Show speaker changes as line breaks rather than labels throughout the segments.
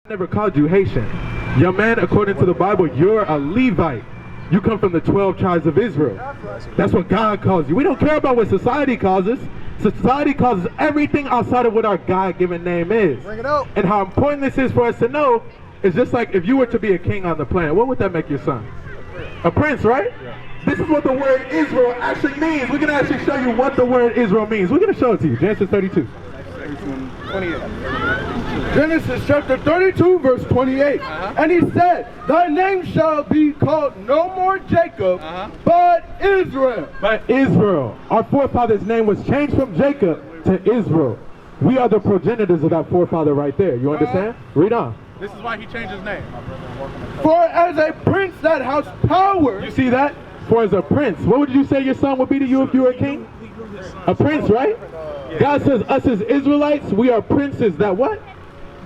Never called you Haitian. Young man, according to the Bible, you're a Levite. You come from the 12 tribes of Israel. That's what God calls you. We don't care about what society calls us. Society calls us everything outside of what our God-given name is.
Bring it out.
And how important this is for us to know is just like if you were to be a king on the planet, what would that make your son? A prince, right? Yeah. This is what the word Israel actually means. We're going to actually show you what the word Israel means. We're going to show it to you. Genesis 32.
28. Genesis chapter 32 verse 28. And he said, thy name shall be called no more Jacob, but Israel.
But Israel. Our forefather's name was changed from Jacob to Israel. We are the progenitors of that forefather right there. You understand? Read on.
This is why he changed his name.
For as a prince that has power.
You see that? For as a prince. What would you say your son would be to you if you were a king? A prince, right? God says us as Israelites, we are princes that what?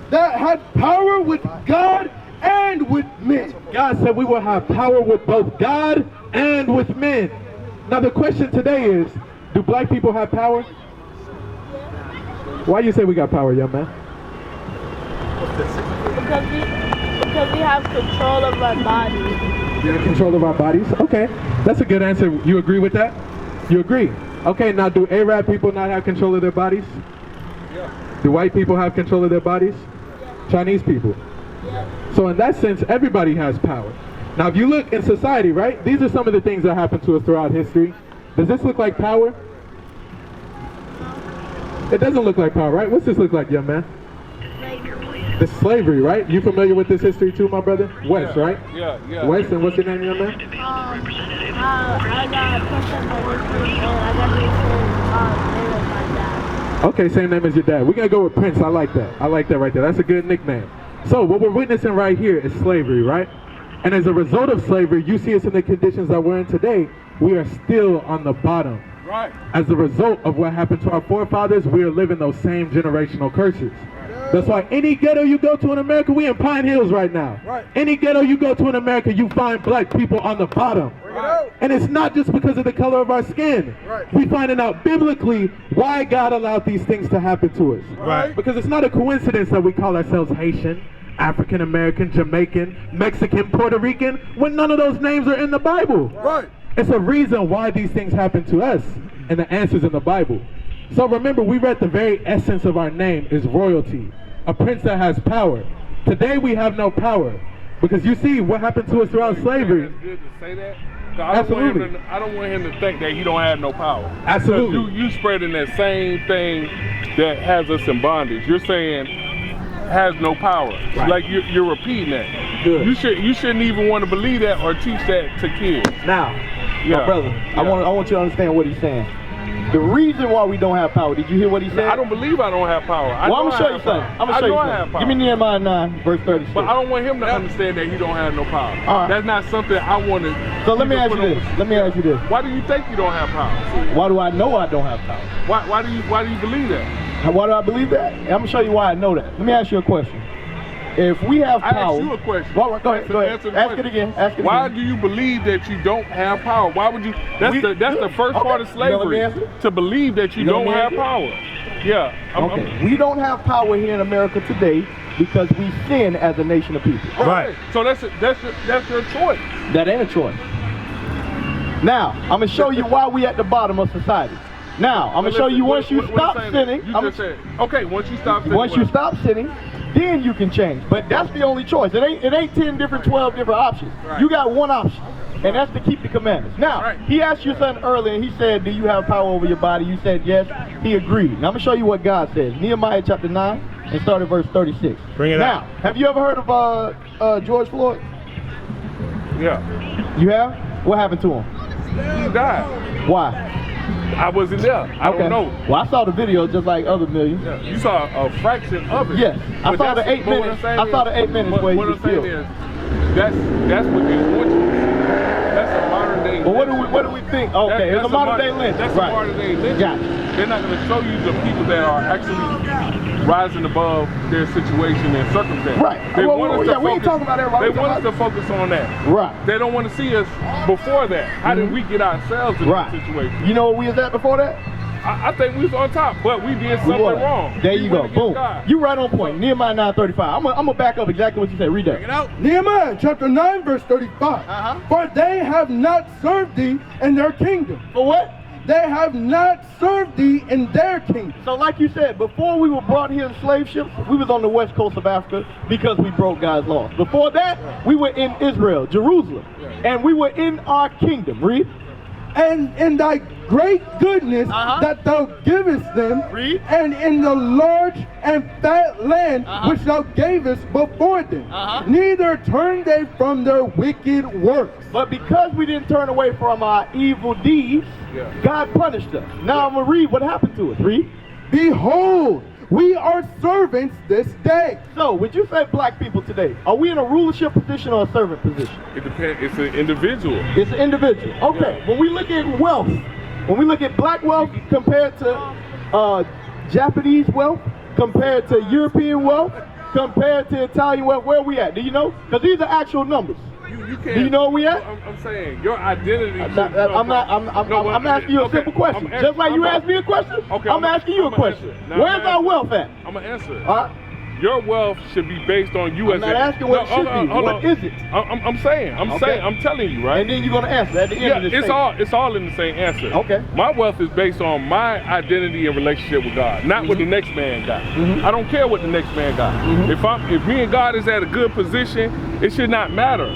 That had power with God and with men.
God said we will have power with both God and with men. Now the question today is, do black people have power? Why you say we got power, young man?
Because we have control of our bodies.
We have control of our bodies? Okay, that's a good answer. You agree with that? You agree? Okay, now do Arab people not have control of their bodies? Yeah. Do white people have control of their bodies? Yeah. Chinese people? Yeah. So in that sense, everybody has power. Now if you look in society, right, these are some of the things that happen to us throughout history. Does this look like power? It doesn't look like power, right? What's this look like, young man?
Slavery.
It's slavery, right? You familiar with this history too, my brother? Wes, right?
Yeah.
Wes, and what's your name, young man?
I got pushed up by this and I got this name of my dad.
Okay, same name as your dad. We're going to go with Prince. I like that. I like that right there. That's a good nickname. So what we're witnessing right here is slavery, right? And as a result of slavery, you see us in the conditions that we're in today, we are still on the bottom.
Right.
As a result of what happened to our forefathers, we are living those same generational curses. That's why any ghetto you go to in America, we in Pine Hills right now.
Right.
Any ghetto you go to in America, you find black people on the bottom.
Right.
And it's not just because of the color of our skin.
Right.
We finding out biblically why God allowed these things to happen to us.
Right.
Because it's not a coincidence that we call ourselves Haitian, African American, Jamaican, Mexican, Puerto Rican, when none of those names are in the Bible.
Right.
It's a reason why these things happen to us, and the answer's in the Bible. So remember, we read the very essence of our name is royalty, a prince that has power. Today we have no power, because you see what happened to us throughout slavery.
It's good to say that.
Absolutely.
I don't want him to think that he don't have no power.
Absolutely.
You spreading that same thing that has us in bondage. You're saying has no power.
Right.
Like you're repeating that.
Good.
You shouldn't even want to believe that or teach that to kids.
Now, my brother, I want you to understand what he's saying. The reason why we don't have power, did you hear what he said?
I don't believe I don't have power.
I'm going to show you something. I'm going to show you something. Give me Nehemiah 9, verse 36.
But I don't want him to understand that he don't have no power.
All right.
That's not something I want to.
So let me ask you this. Let me ask you this.
Why do you think you don't have power?
Why do I know I don't have power?
Why do you believe that?
Why do I believe that? I'm going to show you why I know that. Let me ask you a question. If we have power...
I asked you a question.
Go ahead. Ask it again.
Why do you believe that you don't have power? Why would you... That's the first part of slavery. To believe that you don't have power. Yeah.
Okay. We don't have power here in America today because we sin as a nation of people.
Right. So that's your choice.
That ain't a choice. Now, I'm going to show you why we at the bottom of society. Now, I'm going to show you once you stop sinning.
Okay, once you stop sinning.
Once you stop sinning, then you can change. But that's the only choice. It ain't 10 different, 12 different options.
Right.
You got one option, and that's to keep the commandments. Now, he asked you something earlier, and he said, do you have power over your body? You said yes. He agreed. Now, I'm going to show you what God says. Nehemiah chapter 9, and start at verse 36.
Bring it out.
Now, have you ever heard of George Floyd?
Yeah.
You have? What happened to him?
He died.
Why?
I wasn't there. I don't know.
Well, I saw the video just like other millions.
Yeah. You saw a fraction of it.
Yes. I saw the 8 minutes. I saw the 8 minutes where he was killed.
That's what they want you to see. That's a modern day.
But what do we think? Okay, it's a modern day lynch.
That's a modern day lynch.
Gotcha.
They're not going to show you the people that are actually rising above their situation and circumstance.
Right. We ain't talking about everybody.
They want us to focus on that.
Right.
They don't want to see us before that. How did we get ourselves in that situation?
You know where we was at before that?
I think we was on top, but we did something wrong.
There you go. Boom. You right on point. Nehemiah 9:35. I'm gonna back up exactly what you said. Read that.
Bring it out.
Nehemiah chapter 9 verse 35. For they have not served thee in their kingdom.
For what?
They have not served thee in their kingdom.
So like you said, before we were brought here in slave ships, we was on the west coast of Africa because we broke God's laws. Before that, we were in Israel, Jerusalem, and we were in our kingdom. Read.
And in thy great goodness that thou givest them,
Read.
and in the large and fat land which thou gavest before them, neither turn they from their wicked works.
But because we didn't turn away from our evil deeds, God punished us. Now I'm going to read what happened to us. Read.
Behold, we are servants this day.
So, would you say black people today, are we in a rulership position or a servant position?
It depends. It's an individual.
It's an individual. Okay, when we look at wealth, when we look at black wealth compared to Japanese wealth, compared to European wealth, compared to Italian wealth, where are we at? Do you know? Because these are actual numbers.
You can't.
Do you know where we at?
I'm saying your identity.
I'm asking you a simple question. Just like you asked me a question, I'm asking you a question. Where's our wealth at?
I'm gonna answer it.
All right.
Your wealth should be based on you
I'm not asking what it should be. What is it?
I'm saying, I'm telling you, right?
And then you're gonna answer at the end of this
it's all in the same answer.
Okay.
My wealth is based on my identity and relationship with God, not what the next man got. I don't care what the next man got. If me and God is at a good position, it should not matter.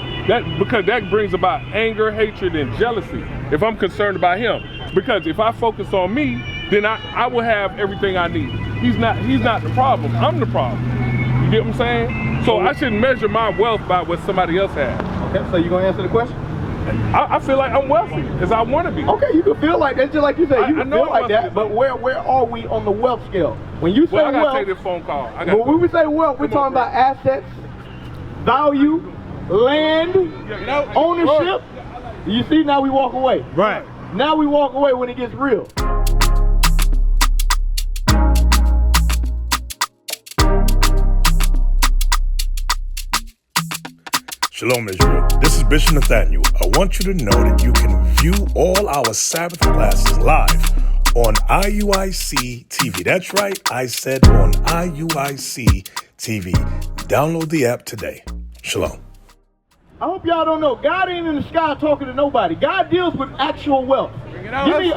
Because that brings about anger, hatred, and jealousy. If I'm concerned about him, because if I focus on me, then I will have everything I need. He's not the problem. I'm the problem. You get what I'm saying? So I shouldn't measure my wealth by what somebody else has.
Okay, so you gonna answer the question?
I feel like I'm wealthy because I want to be.
Okay, you can feel like that, just like you said. You can feel like that, but where are we on the wealth scale? When you say
I gotta
wealth,
take this phone call.
when we say wealth, we're talking about assets, value, land, ownership. You see, now we walk away.
Right.
Now we walk away when it gets real.
Shalom Israel, this is Bishop Nathaniel. I want you to know that you can view all our Sabbath classes live on IUIC TV. That's right, I said on IUIC TV. Download the app today. Shalom.
I hope y'all don't know, God ain't in the sky talking to nobody. God deals with actual wealth. Give me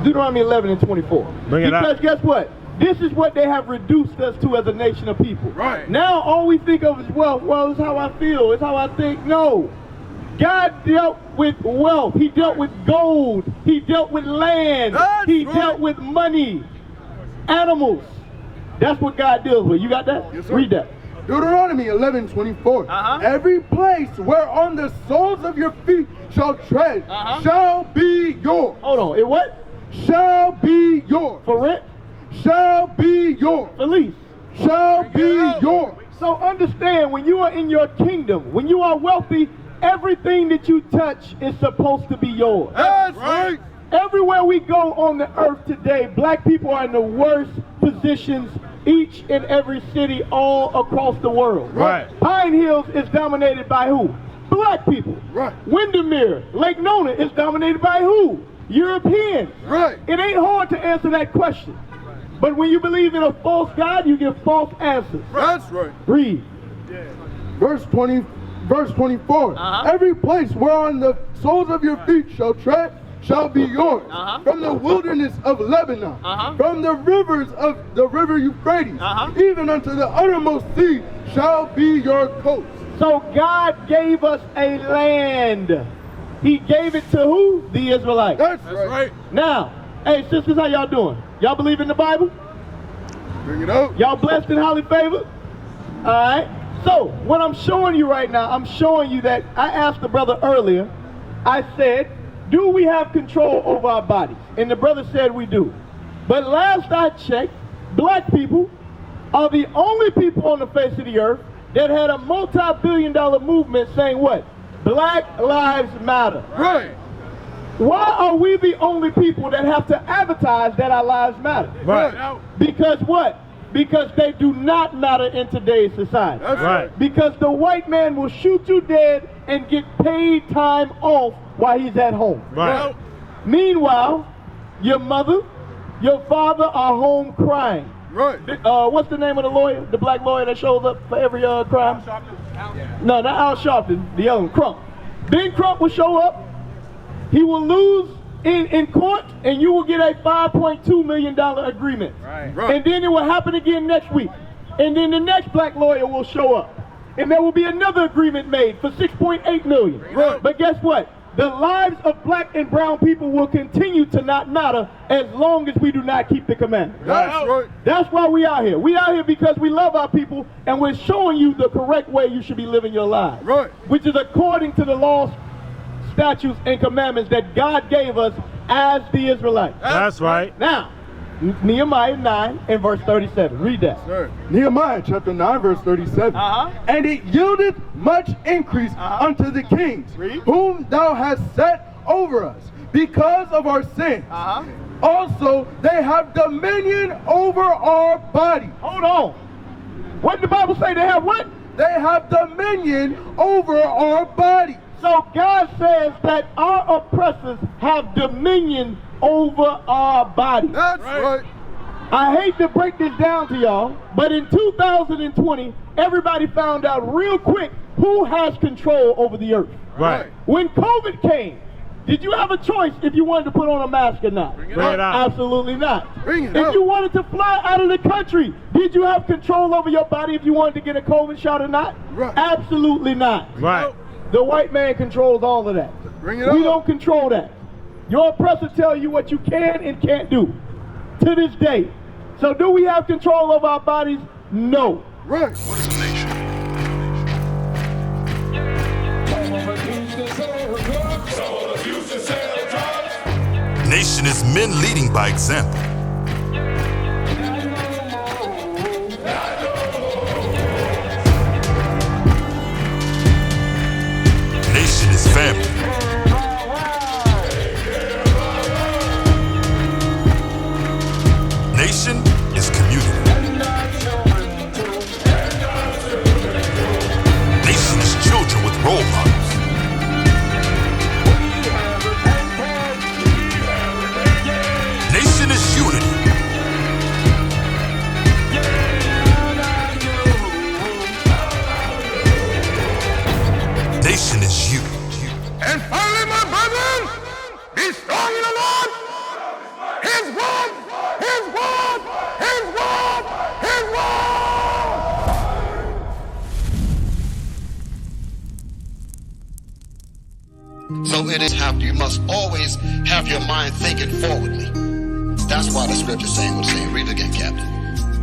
Deuteronomy 11 and 24. Because guess what? This is what they have reduced us to as a nation of people.
Right.
Now all we think of is wealth. Well, it's how I feel. It's how I think. No. God dealt with wealth. He dealt with gold. He dealt with land. He dealt with money. Animals. That's what God deals with. You got that?
Yes, sir.
Read that.
Deuteronomy 11:24. Every place whereon the soles of your feet shall tread shall be yours.
Hold on. It what?
Shall be yours.
For rent?
Shall be yours.
For lease?
Shall be yours.
So understand, when you are in your kingdom, when you are wealthy, everything that you touch is supposed to be yours.
That's right.
Everywhere we go on the earth today, black people are in the worst positions, each and every city all across the world.
Right.
Pine Hills is dominated by who? Black people.
Right.
Windermere, Lake Nona is dominated by who? Europeans.
Right.
It ain't hard to answer that question. But when you believe in a false God, you get false answers.
That's right.
Read.
Verse 24. Every place whereon the soles of your feet shall tread shall be yours. From the wilderness of Lebanon, from the rivers of the river Euphrates, even unto the uttermost sea shall be your coast.
So God gave us a land. He gave it to who? The Israelites.
That's right.
Now, hey sisters, how y'all doing? Y'all believe in the Bible?
Bring it out.
Y'all blessed and highly favored? Alright. So, what I'm showing you right now, I'm showing you that I asked the brother earlier, I said, do we have control over our bodies? And the brother said we do. But last I checked, black people are the only people on the face of the earth that had a multi-billion-dollar movement saying what? Black Lives Matter.
Right.
Why are we the only people that have to advertise that our lives matter?
Right.
Because what? Because they do not matter in today's society.
That's right.
Because the white man will shoot you dead and get paid time off while he's at home.
Right.
Meanwhile, your mother, your father are home crying.
Right.
What's the name of the lawyer? The black lawyer that shows up for every crime? No, not Al Sharpton. The other one, Crump. Ben Crump will show up. He will lose in court, and you will get a $5.2 million agreement.
Right.
And then it will happen again next week. And then the next black lawyer will show up. And there will be another agreement made for $6.8 million.
Right.
But guess what? The lives of black and brown people will continue to not matter as long as we do not keep the commandments.
That's right.
That's why we out here. We out here because we love our people, and we're showing you the correct way you should be living your lives.
Right.
Which is according to the laws, statutes, and commandments that God gave us as the Israelites.
That's right.
Now, Nehemiah 9 and verse 37. Read that.
Sir. Nehemiah chapter 9 verse 37. And it yielded much increase unto the kings, whom thou hast set over us, because of our sins. Also, they have dominion over our body.
Hold on. What did the Bible say? They have what?
They have dominion over our body.
So God says that our oppressors have dominion over our bodies.
That's right.
I hate to break this down to y'all, but in 2020, everybody found out real quick who has control over the earth.
Right.
When COVID came, did you have a choice if you wanted to put on a mask or not?
Bring it out.
Absolutely not.
Bring it
If
out.
you wanted to fly out of the country, did you have control over your body if you wanted to get a COVID shot or not?
Right.
Absolutely not.
Right.
The white man controls all of that.
Bring it
We
out.
don't control that. Your oppressor tell you what you can and can't do to this day. So do we have control of our bodies? No.
Right.
What is a nation? Nation is men leading by example. Nation is family. Nation is community. Nation is children with role models. Nation is unity. Nation is you.
And finally, my brethren, be strong in the Lord. His word, His word, His word, His word.
So it is you must always have your mind thinking forwardly. That's why the scripture's saying what it's saying. Read it again, Captain.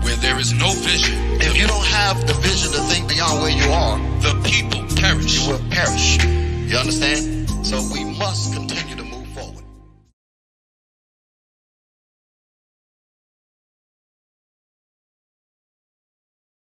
Where there is no vision,
If you don't have the vision to think beyond where you are,
the people perish.
you will perish. You understand? So we must continue to